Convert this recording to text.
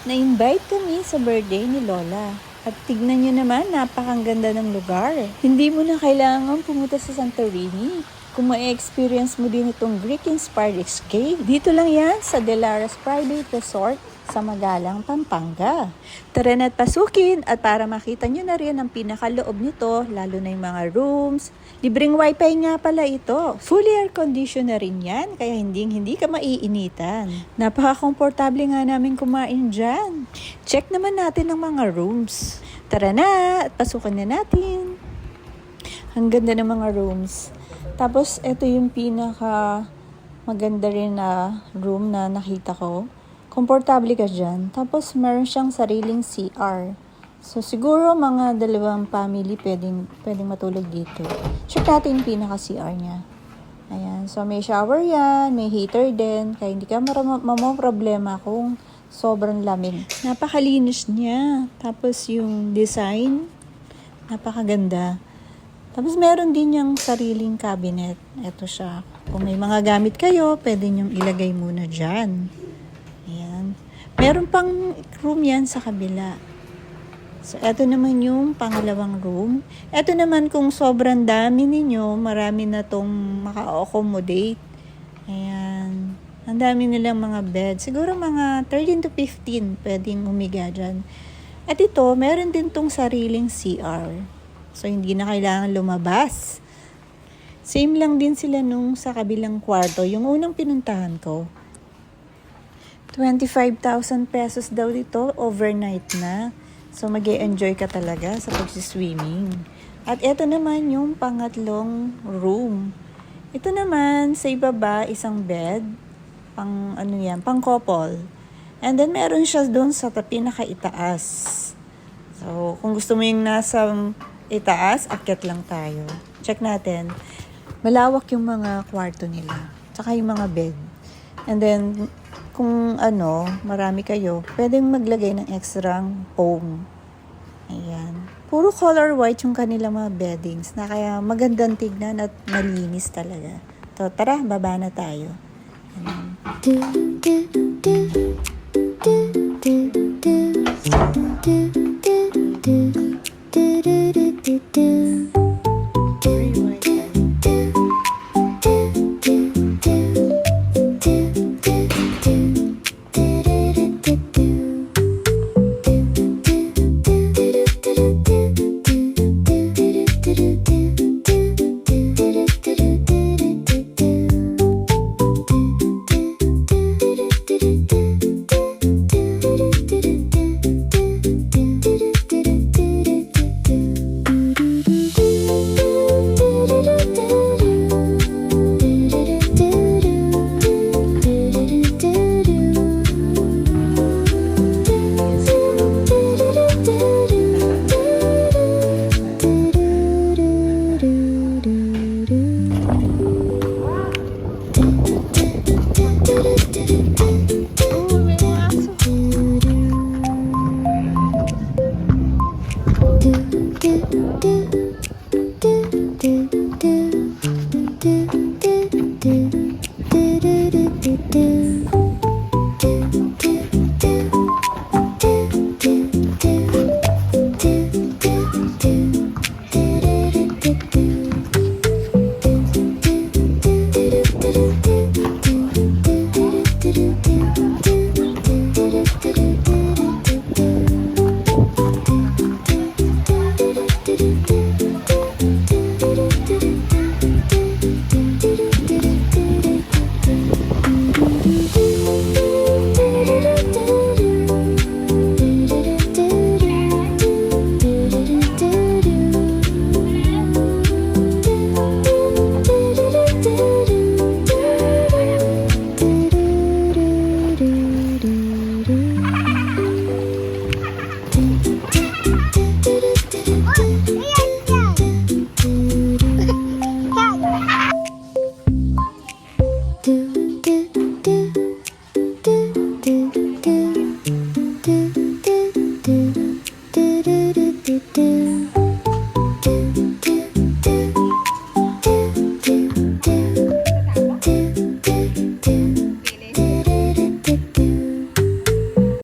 Na-invite kami sa birthday ni Lola. At tignan nyo naman, napakaganda ng lugar. Hindi mo na kailangan pumunta sa Santorini. Kung ma-experience mo din itong Greek-inspired escape, dito lang yan sa Delaras Private Resort sa Magalang, Pampanga. Tara na't pasukin at para makita nyo na rin ang pinakaloob nito, lalo na yung mga rooms. Libreng wifi nga pala ito. Fully air condition na rin yan, kaya hindi ka maiinitan. Napaka-komportable nga namin kumain dyan. Check naman natin ang mga rooms. Tara na at pasukan na natin. Ang ganda ng mga rooms. Tapos ito yung pinaka maganda rin na room na nakita ko. Komportable ka dyan. Tapos meron siyang sariling CR. So siguro mga dalawang family pwedeng matulog dito. Check natin yung pinaka-CR niya. Ayan. So may shower yan, may heater din. Kaya hindi ka problema kung sobrang lamig. Napakalinis niya. Tapos yung design, napakaganda. Tapos meron din yung sariling cabinet. Ito siya. Kung may mga gamit kayo, pwede nyong ilagay muna dyan. Ayan. Meron pang room yan sa kabila. So, ito naman yung pangalawang room. Ito naman kung sobrang dami ninyo, marami na tong maka-accommodate. Ayan. Ang dami nilang mga bed. Siguro mga 13 to 15 pwedeng umiga dyan. At ito, meron din tong sariling CR. So, hindi na kailangan lumabas. Same lang din sila nung sa kabilang kwarto. Yung unang pinuntahan ko. 25,000 pesos daw dito, overnight na. So, mag-e-enjoy ka talaga sa pagsiswimming. At ito naman yung pangatlong room. Ito naman, sa ibaba, isang bed. Pang couple. And then, meron siya doon sa pinakaitaas. So, kung gusto mo yung nasa itaas, akyat lang tayo. Check natin. Malawak yung mga kwarto nila. Tsaka yung mga bed. And then, kung marami kayo, pwedeng maglagay ng extrang foam. Ayan. Puro color white yung kanilang mga beddings na kaya magandang tignan at malinis talaga. So, tara, baba na tayo. Ayan.